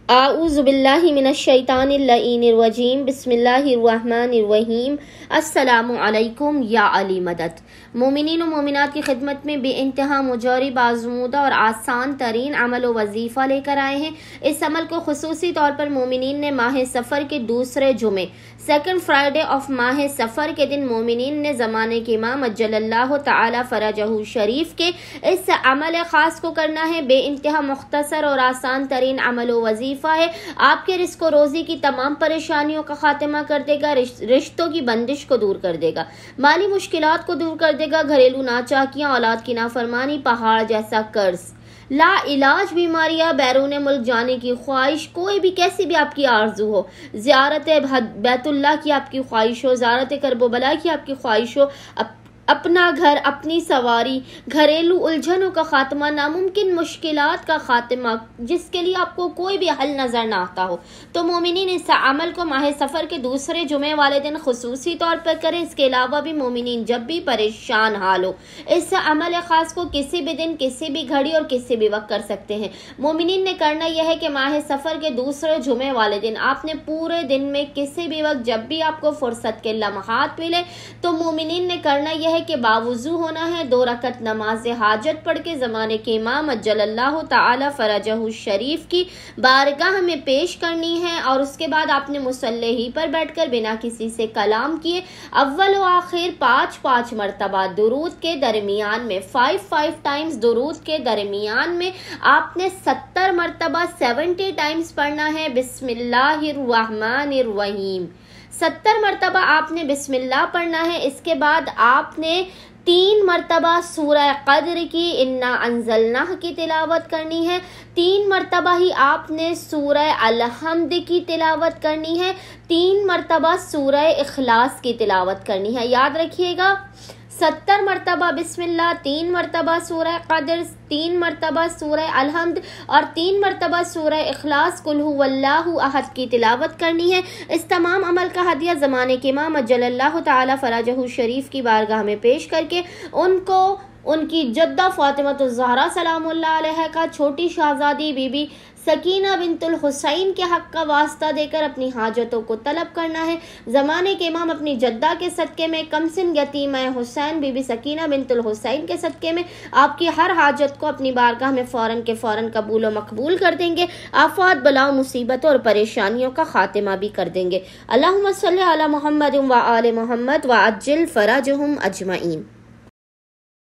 आऊज़ु बिल्लाहि मिनश्शैतानिर्रजीम बिस्मिल्लाहिर्रहमानिर्रहीम। अस्सलामु अलैकुम या अली मदद। मोमिनीन व मोमिनात की खिदमत में बेइंतहा मुजरिब आज़मूदा और आसान तरीन अमल व वजीफ़ा लेकर आए हैं। इस अमल को खुसूसी तौर पर मोमिनीन ने माह सफ़र के दूसरे जुमे सेकंड फ्राइडे ऑफ माह सफ़र के दिन मोमिनीन ने ज़माने के इमाम अज्जलल्लाहु तआला फ़रजहू शरीफ के इस अमल ख़ास को करना है। बेइंतहा मुख्तसर और आसान तरीन अमल व वजीफ़ा है। आपके रिस्क व रोज़ी की तमाम परेशानियों का खात्मा कर देगा, रिश्तों की बंदिश को दूर कर देगा, माली मुश्किलात को दूर कर देगा, घरेलू नाचाकियाँ, औलाद की नाफरमानी, पहाड़ जैसा कर्ज, ला इलाज बीमारियां, बैरून मुल्क जाने की ख्वाहिश, कोई भी कैसी भी आपकी आरजू हो, ज़ियारत बैतुल्लाह की आपकी ख्वाहिश हो, ज़ियारत करबला की आपकी ख्वाहिश हो, अपना घर, अपनी सवारी, घरेलू उलझनों का खात्मा, नामुमकिन मुश्किलात का खात्मा, जिसके लिए आपको कोई भी हल नज़र ना आता हो, तो मोमिनीन इस अमल को माह सफ़र के दूसरे जुमे वाले दिन खुसूसी तौर पर करें। इसके अलावा भी मोमिनीन जब भी परेशान हाल हो, इस अमल ख़ास को किसी भी दिन, किसी भी घड़ी और किसी भी वक्त कर सकते हैं। मोमिनीन ने करना यह है कि माह सफ़र के दूसरे जुमे वाले दिन आपने पूरे दिन में किसी भी वक्त, जब भी आपको फुर्सत के लम्हात मिले, तो मोमिनीन ने करना यह है कि बावुज़ू होना है, 2 रकत नमाज हाजत पढ़ के ज़माने के इमाम अज्जलल्लाहु तआला फ़रजहू शरीफ की बारगाह में पेश करनी है। और उसके बाद आपने मुसल्ले ही पर बैठकर बिना किसी से कलाम किए अव्वल व आखिर 5-5 मरतबा दुरूद के दरमियान में 5 टाइम्स दुरूद के दरमियान में आपने 70 मरतबा 70 टाइम्स पढ़ना है बिस्मिल्लाहिर्रहमानिर्रहीम। 70 मरतबा आपने बिस्मिल्लाह पढ़ना है। इसके बाद आपने 3 मरतबा सूरह क़द्र की इन्ना अंज़लनाह की तिलावत करनी है। 3 मरतबा ही आपने सूरह अल-हम्द की तिलावत करनी है। 3 मरतबा सूरह इखलास की तिलावत करनी है। याद रखिएगा, 70 मरतबा बिस्मिल्लाह, 3 मरतबा सूरह क़द्र, 3 मरतबा सूरह अल-हम्द और 3 मरतबा सूरह इखलास कुल हुवल्लाहु अहद की तिलावत करनी है। इस तमाम अमल का हदिया ज़माने के इमाम अज्जलल्लाहु तआला फ़रजहू शरीफ की बारगाह में पेश करके उनको उनकी जद्दा फ़ातिमतुज़ ज़हरा सलामुल्लाह अलैहा का छोटी शहज़ादी बीबी सकीना बिनतुल हुसैन के हक़ का वास्ता देकर अपनी हाजतों को तलब करना है। ज़माने के इमाम अपनी जद्दा के सदक़े में, कमसिन यतीमा हुसैन बीबी सकीना बिनतुल हुसैन के सदक़े में आपकी हर हाजत को अपनी बारगाह में फ़ौरन के फ़ौरन कबूल व मकबूल कर देंगे। आफ़ात, बलाओं, मुसीबतों और परेशानियों का खात्मा भी कर देंगे। अल्लाहुम्मा सल्लि अला मुहम्मद व आले मुहम्मद व अज्जिल फ़रजहुम अजमईन।